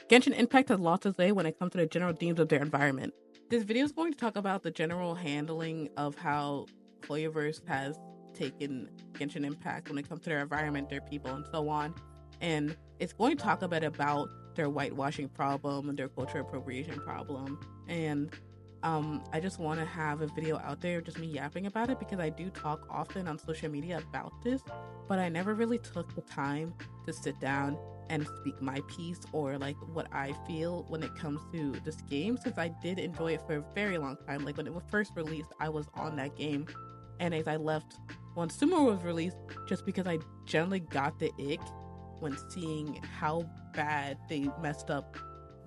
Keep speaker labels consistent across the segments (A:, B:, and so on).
A: Genshin Impact has lost to say when it comes to the general themes of their environment. This video is going to talk about the general handling of how Hoyoverse has taken Genshin Impact when it comes to their environment, their people, and so on. And it's going to talk a bit about their whitewashing problem and their culture appropriation problem. And I just want to have a video out there, just me yapping about it, because I do talk often on social media about this, but I never really took the time to sit down and speak my piece or like what I feel when it comes to this game, since I did enjoy it for a very long time. Like when it was first released, I was on that game, and as I left when Sumaru was released, just because I generally got the ick when seeing how bad they messed up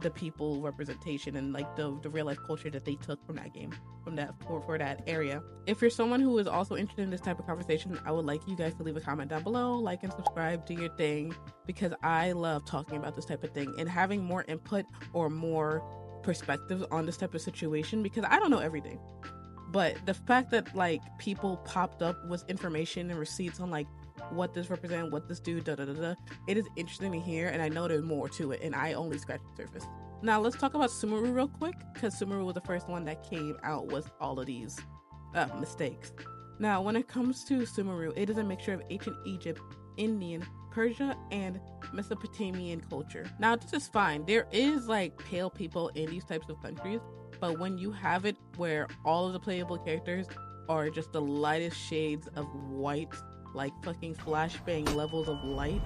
A: the people representation and like the real life culture that they took from that game, from that for that area. If you're someone who is also interested in this type of conversation, I would like you guys to leave a comment down below, like and subscribe, do your thing, because I love talking about this type of thing and having more input or more perspectives on this type of situation, because I don't know everything. But the fact that like people popped up with information and receipts on like what this represent, what this do, it is interesting to hear, and I know there's more to it, and I only scratched the surface. Now let's talk about Sumaru real quick, because Sumaru was the first one that came out with all of these mistakes. Now when it comes to Sumaru, it is a mixture of ancient Egypt, Indian, Persia, and Mesopotamian culture. Now this is fine, there is like pale people in these types of countries, but when you have it where all of the playable characters are just the lightest shades of white, like fucking flashbang levels of light,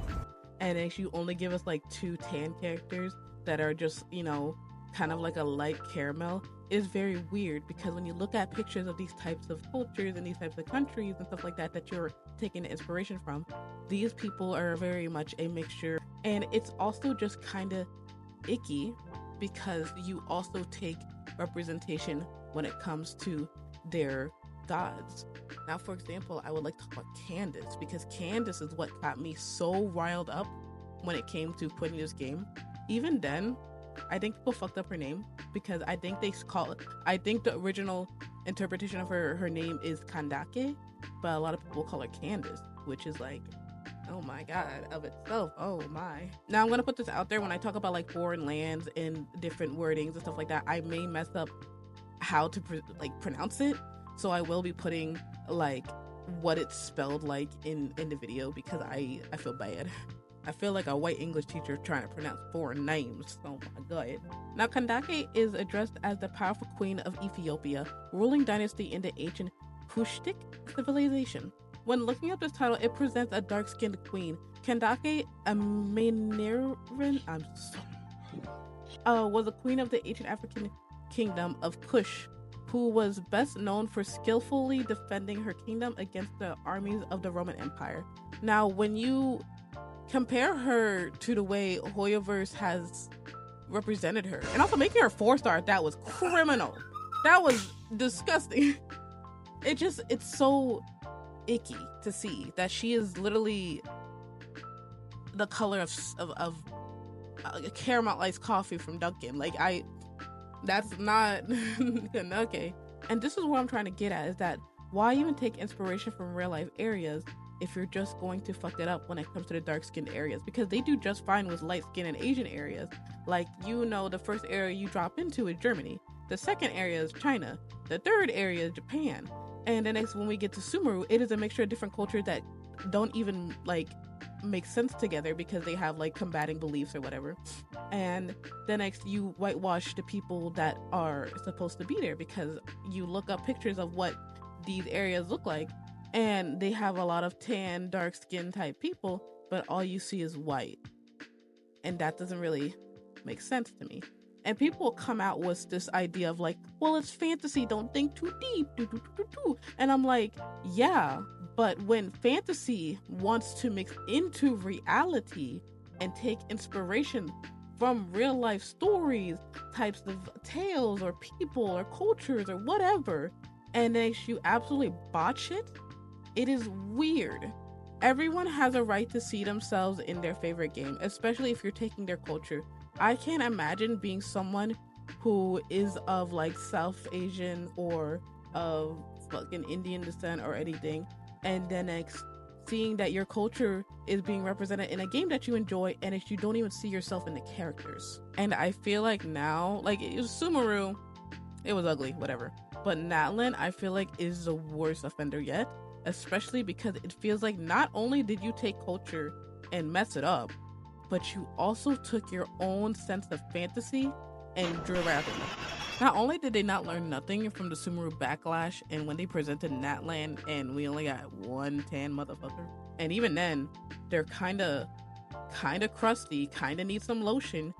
A: and if you only give us like 2 tan characters that are just, you know, kind of like a light caramel, is very weird, because when you look at pictures of these types of cultures and these types of countries and stuff like that that you're taking inspiration from, these people are very much a mixture. And it's also just kind of icky because you also take representation when it comes to their gods. Now, for example, I would like to talk about Candace, because Candace is what got me so riled up when it came to putting this game. Even then, I think people fucked up her name, because I think I think the original interpretation of her name is Kandake, but a lot of people call her Candace, which is like, oh my god, of itself, oh my. Now I'm gonna put this out there, when I talk about like foreign lands and different wordings and stuff like that, I may mess up how to pronounce it, so I will be putting like what it's spelled like in the video, because I feel bad. I feel like a white English teacher trying to pronounce foreign names. Oh my god. Now Kandake is addressed as the powerful queen of Ethiopia, ruling dynasty in the ancient Kushite civilization. When looking up this title, it presents a dark-skinned queen. Kandake, a Manerin, was a queen of the ancient African kingdom of Kush, who was best known for skillfully defending her kingdom against the armies of the Roman Empire. Now, when you compare her to the way Hoyoverse has represented her, and also making her 4-star, that was criminal. That was disgusting. It's so icky to see that she is literally the color of caramelized coffee from Dunkin'. Like, that's not okay. And this is what I'm trying to get at, is that why even take inspiration from real life areas if you're just going to fuck it up when it comes to the dark skinned areas? Because they do just fine with light skin and Asian areas. Like, you know, the first area you drop into is Germany, the second area is China, the third area is Japan, and the next, when we get to Sumaru, it is a mixture of different cultures that don't even like make sense together, because they have like combating beliefs or whatever. And the next, you whitewash the people that are supposed to be there, because you look up pictures of what these areas look like, and they have a lot of tan, dark skin type people, but all you see is white, and that doesn't really make sense to me. And people will come out with this idea of like, well, it's fantasy, don't think too deep, and I'm like, yeah, but when fantasy wants to mix into reality and take inspiration from real life stories, types of tales or people or cultures or whatever, and then you absolutely botch it, it is weird. Everyone has a right to see themselves in their favorite game, especially if you're taking their culture. I can't imagine being someone who is of like South Asian or of fucking Indian descent or anything, and then seeing that your culture is being represented in a game that you enjoy, and you don't even see yourself in the characters. And I feel like now, like, it was Sumaru, it was ugly, whatever. But Natan, I feel like, is the worst offender yet, especially because it feels like not only did you take culture and mess it up, but you also took your own sense of fantasy and drew around it. Not only did they not learn nothing from the Sumaru backlash and when they presented Natlan and we only got one tan motherfucker, and even then they're kinda crusty, kinda need some lotion,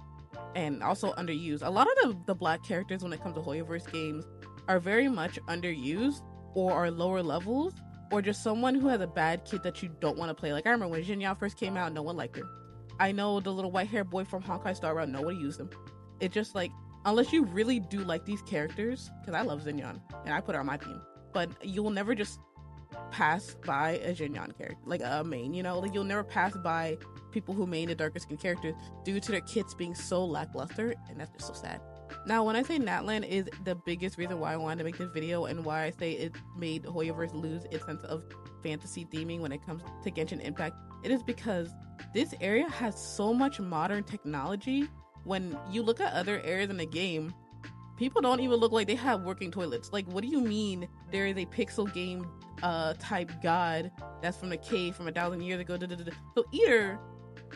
A: and also underused. A lot of the black characters when it comes to Hoyoverse games are very much underused or are lower levels, or just someone who has a bad kid that you don't want to play. Like I remember when Jinyan first came out, no one liked her. I know the little white haired boy from Honkai Star Rail, nobody used him. It's just like, unless you really do like these characters, because I love Xinyan and I put her on my team, but you will never just pass by a Xinyan character, like a main, you know, like you'll never pass by people who main the darker skin characters due to their kits being so lackluster, and that's just so sad. Now, when I say Natlan is the biggest reason why I wanted to make this video and why I say it made Hoyoverse lose its sense of fantasy theming when it comes to Genshin Impact, it is because this area has so much modern technology. When you look at other areas in the game, people don't even look like they have working toilets. Like, what do you mean there is a pixel game type god that's from a cave from 1,000 years ago? So either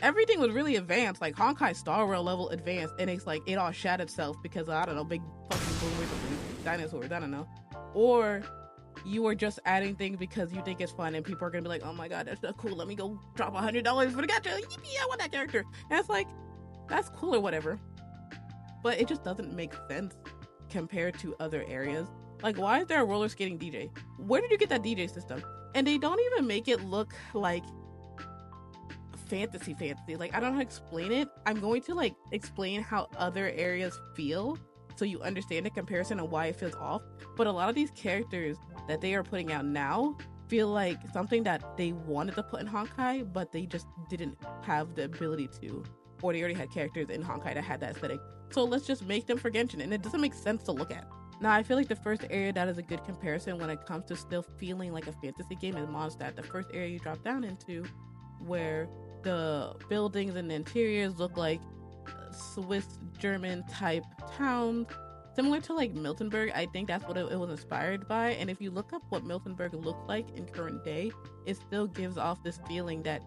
A: everything was really advanced, like Honkai Star Rail level advanced, and it's like it all shat itself because I don't know, big fucking boomers and dinosaurs, I don't know. Or you are just adding things because you think it's fun and people are gonna be like, oh my god, that's so cool, let me go drop $100 for the gacha, yippee, I want that character. And it's like, that's cool or whatever, but it just doesn't make sense compared to other areas. Like, why is there a roller skating DJ? Where did you get that DJ system? And they don't even make it look like fantasy. Like, I don't know how to explain it. I'm going to like explain how other areas feel so you understand the comparison and why it feels off. But a lot of these characters that they are putting out now feel like something that they wanted to put in Honkai, but they just didn't have the ability to, or they already had characters in Honkai that had that aesthetic. So let's just make them for Genshin, and it doesn't make sense to look at. Now, I feel like the first area that is a good comparison when it comes to still feeling like a fantasy game is Mondstadt. The first area you drop down into, where the buildings and the interiors look like Swiss German type towns, similar to like Miltenberg. I think that's what it was inspired by. And if you look up what Miltenberg looks like in current day, it still gives off this feeling that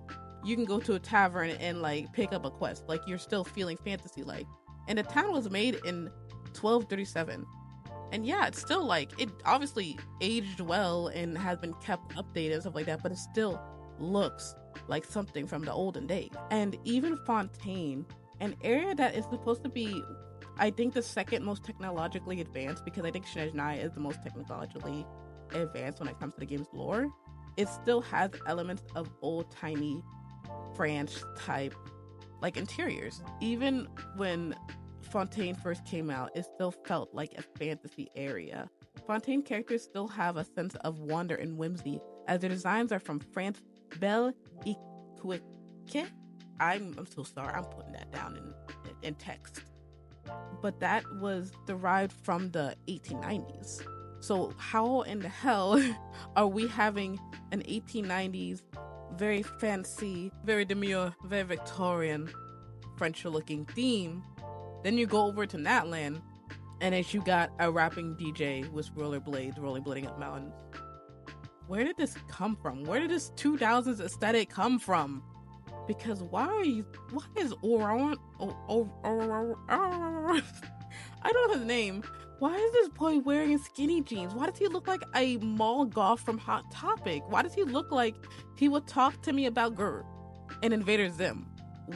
A: you can go to a tavern and like pick up a quest, like you're still feeling fantasy like. And the town was made in 1237, and yeah, it's still like, it obviously aged well and has been kept updated and stuff like that, but it still looks like something from the olden days. And even Fontaine, an area that is supposed to be, I think, the second most technologically advanced, because I think Shinai is the most technologically advanced when it comes to the game's lore, it still has elements of old-timey French type like interiors. Even when Fontaine first came out, it still felt like a fantasy area. Fontaine characters still have a sense of wonder and whimsy, as their designs are from France Belle Equique. I'm so sorry, I'm putting that down in text. But that was derived from the 1890s. So how in the hell are we having an 1890s very fancy, very demure, very Victorian, French-looking theme? Then you go over to Natlan, and as you got a rapping DJ with rollerblades rollerblading up mountains. Where did this come from? Where did this 2000s aesthetic come from? Because why is Oron, I don't know his name. Why is this boy wearing skinny jeans? Why does he look like a mall goth from Hot Topic? Why does he look like he would talk to me about Gur and Invader Zim?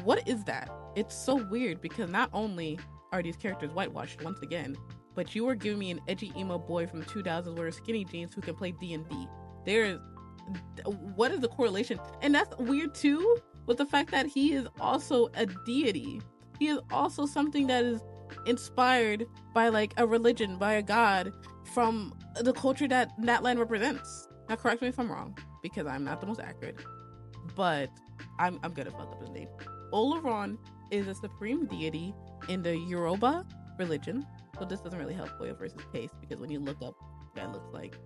A: What is that? It's so weird, because not only are these characters whitewashed once again, but you are giving me an edgy emo boy from 2000s wearing skinny jeans who can play D&D. What is the correlation? And that's weird too, with the fact that he is also a deity. He is also something that is inspired by like a religion, by a god from the culture that Natlan represents. Now correct me if I'm wrong, because I'm not the most accurate, but I'm gonna fuck up his name. Oleron is a supreme deity in the Yoruba religion, so this doesn't really help Hoyoverse's case, because when you look up, that looks like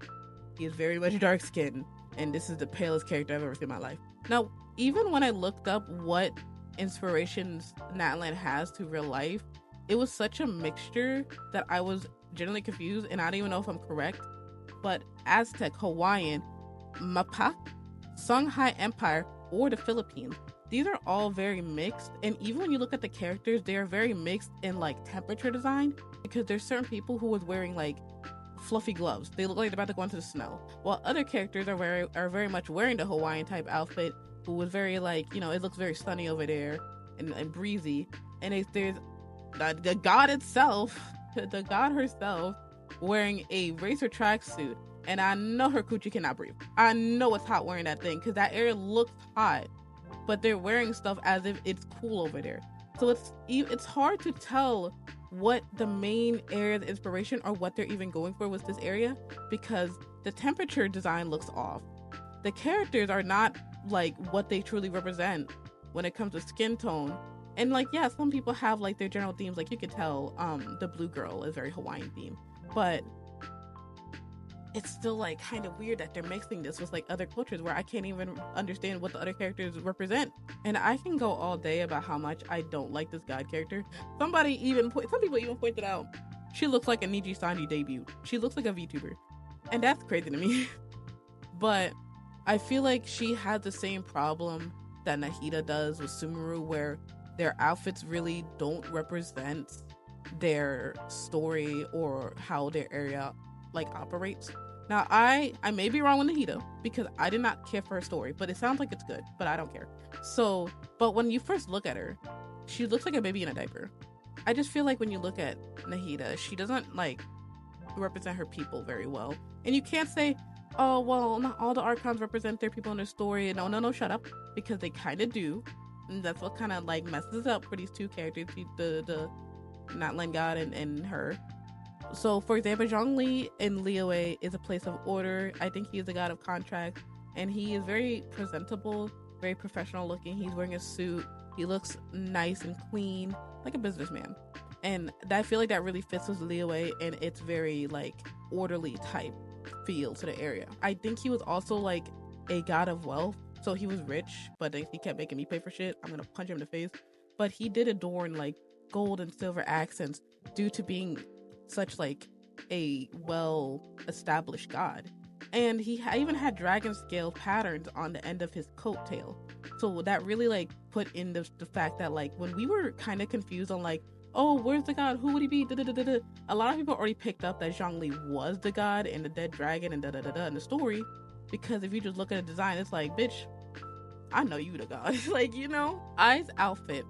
A: He is very much dark skinned, and this is the palest character I've ever seen in my life. Now, even when I looked up what inspirations Natlan has to real life, it was such a mixture that I was generally confused, and I don't even know if I'm correct. But Aztec, Hawaiian, Mapak, Songhai Empire, or the Philippines. These are all very mixed, and even when you look at the characters, they are very mixed in like temperature design, because there's certain people who was wearing like fluffy gloves. They look like they're about to go into the snow, while other characters are very much wearing the Hawaiian type outfit, who was very like, you know, it looks very sunny over there and breezy. And there's the god itself, the god herself, wearing a racer tracksuit, and I know her coochie cannot breathe. I know it's hot wearing that thing because that area looks hot, but they're wearing stuff as if it's cool over there. So it's hard to tell what the main area of inspiration or what they're even going for with this area, because the temperature design looks off. The characters are not like what they truly represent when it comes to skin tone. And like, yeah, some people have like their general themes. Like you could tell the blue girl is very Hawaiian theme, but it's still like kind of weird that they're mixing this with like other cultures where I can't even understand what the other characters represent. And I can go all day about how much I don't like this god character. Some people even pointed out she looks like a Niji Sanji debut. She looks like a VTuber, and that's crazy to me. But I feel like she has the same problem that Nahida does with Sumaru, where their outfits really don't represent their story or how their area like operates. Now I may be wrong with Nahida because I did not care for her story, but it sounds like it's good, but I don't care. So, but when you first look at her, she looks like a baby in a diaper. I just feel like when you look at Nahida, she doesn't like represent her people very well. And you can't say, oh well, not all the archons represent their people in their story. No, shut up, because they kind of do. And that's what kind of like messes up for these two characters, the Natlan God and her. So, for example, Zhongli in Liyue is a place of order. I think he is a god of contract, and he is very presentable, very professional looking. He's wearing a suit. He looks nice and clean, like a businessman. And I feel like that really fits with Liyue, and it's very like orderly type feel to the area. I think he was also like a god of wealth. So he was rich, but he kept making me pay for shit. I'm gonna punch him in the face. But he did adorn like gold and silver accents due to being such like a well-established god. And he even had dragon scale patterns on the end of his coat tail. So that really like put in the fact that like when we were kind of confused on like, oh, where's the god? Who would he be? Da-da-da-da-da. A lot of people already picked up that Zhongli was the god and the dead dragon and da-da-da-da in the story. Because if you just look at the design, it's like, bitch, I know you the god. Like, you know? Ai's outfit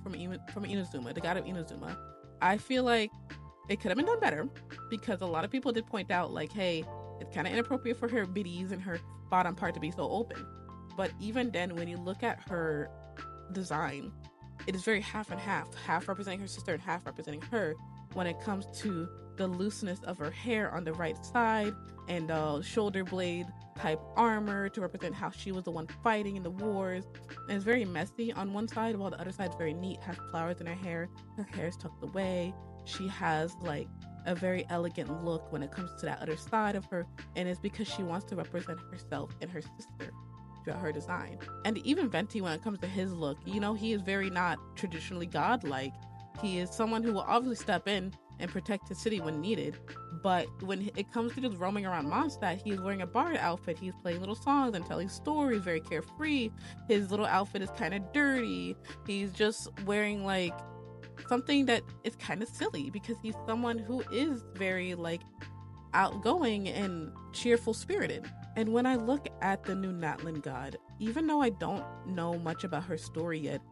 A: from Inazuma, the god of Inazuma, I feel like it could have been done better, because a lot of people did point out like, hey, it's kind of inappropriate for her biddies and her bottom part to be so open. But even then, when you look at her design, it is very half and half representing her sister and half representing her when it comes to the looseness of her hair on the right side and shoulder blade type armor to represent how she was the one fighting in the wars. And it's very messy on one side, while the other side is very neat, has flowers in her hair is tucked away. She has like a very elegant look when it comes to that other side of her, and it's because she wants to represent herself and her sister throughout her design. And even Venti, when it comes to his look, you know, he is very not traditionally godlike. He is someone who will obviously step in and protect his city when needed, but when it comes to just roaming around Mondstadt, he is wearing a bard outfit. He's playing little songs and telling stories, very carefree. His little outfit is kind of dirty. He's just wearing like something that is kind of silly, because he's someone who is very like outgoing and cheerful spirited. And when I look at the new Natlan god, even though I don't know much about her story yet,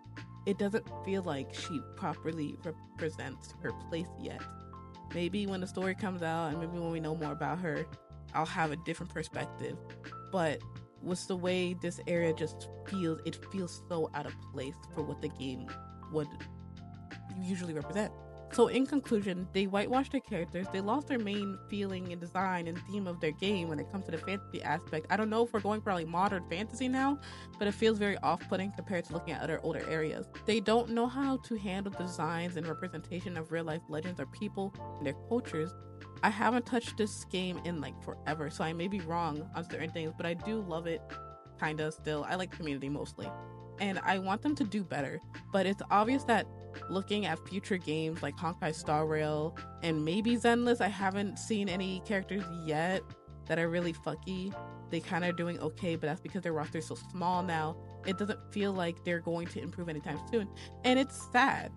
A: it doesn't feel like she properly represents her place yet. Maybe when the story comes out and maybe when we know more about her, I'll have a different perspective. But with the way this area just feels, it feels so out of place for what the game would usually represent. So in conclusion, they whitewashed their characters. They lost their main feeling and design and theme of their game when it comes to the fantasy aspect. I don't know if we're going for like modern fantasy now, but it feels very off-putting compared to looking at other older areas. They don't know how to handle the designs and representation of real life legends or people and their cultures. I haven't touched this game in like forever, so I may be wrong on certain things, but I do love it kinda still. I like the community mostly. And I want them to do better. But it's obvious that looking at future games like Honkai Star Rail and maybe Zenless, I haven't seen any characters yet that are really fucky. They kind of are doing okay, but that's because their roster is so small now. It doesn't feel like they're going to improve anytime soon. And it's sad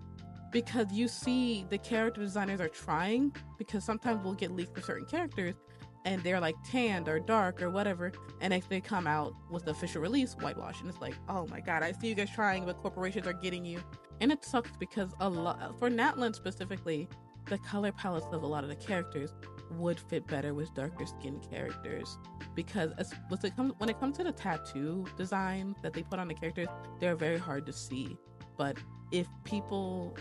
A: because you see the character designers are trying, because sometimes we'll get leaked for certain characters and they're like tanned or dark or whatever, and if they come out with the official release, whitewash, and it's like, oh my god, I see you guys trying, but corporations are getting you. And it sucks because a lot, for Natlan specifically, the color palettes of a lot of the characters would fit better with darker skinned characters, because when it comes to the tattoo design that they put on the characters, they're very hard to see. But if people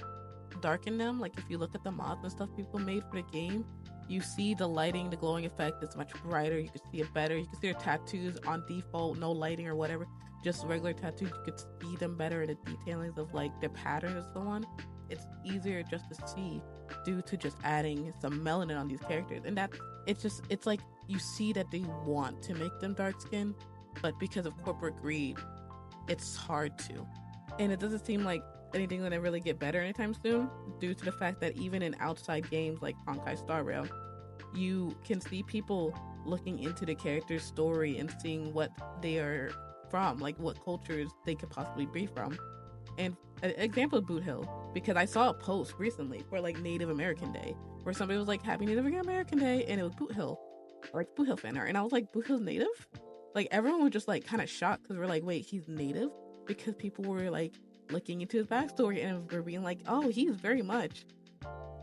A: darken them, like if you look at the mods and stuff people made for the game, you see the lighting, the glowing effect is much brighter. You can see it better. You can see their tattoos on default, no lighting or whatever, just regular tattoos. You could see them better in the detailings of like the pattern and so on. It's easier just to see due to just adding some melanin on these characters. And it's like you see that they want to make them dark skinned, but because of corporate greed, it's hard to. And it doesn't seem like anything gonna really get better anytime soon, due to the fact that even in outside games like Honkai Star Rail, you can see people looking into the character's story and seeing what they are from, like what cultures they could possibly be from. And an example of Boot Hill, because I saw a post recently for like Native American Day where somebody was like, happy Native American Day, and it was Boot Hill, like Boot Hill fan art, and I was like, Boot Hill's native? Like everyone was just like kind of shocked, because we're like, wait, he's native? Because people were like looking into his backstory and we're being like, oh, he's very much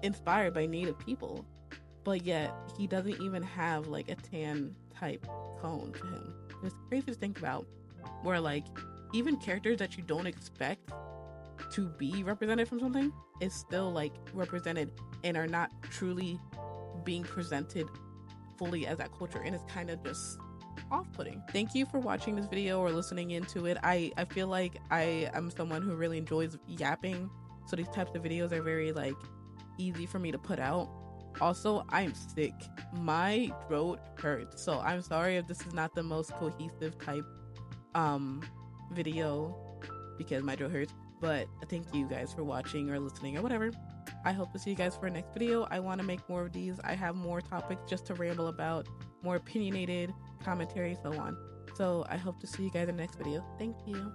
A: inspired by native people, but yet he doesn't even have like a tan type cone to him. It's crazy to think about, where like even characters that you don't expect to be represented from something is still like represented and are not truly being presented fully as that culture, and it's kind of just off-putting. Thank you for watching this video or listening into it. I feel like I am someone who really enjoys yapping, so these types of videos are very like easy for me to put out. Also, I'm sick. My throat hurts, so I'm sorry if this is not the most cohesive type video, because my throat hurts. But thank you guys for watching or listening or whatever. I hope to see you guys for a next video. I want to make more of these. I have more topics just to ramble about, more opinionated commentary, so on. So I hope to see you guys in the next video. Thank you.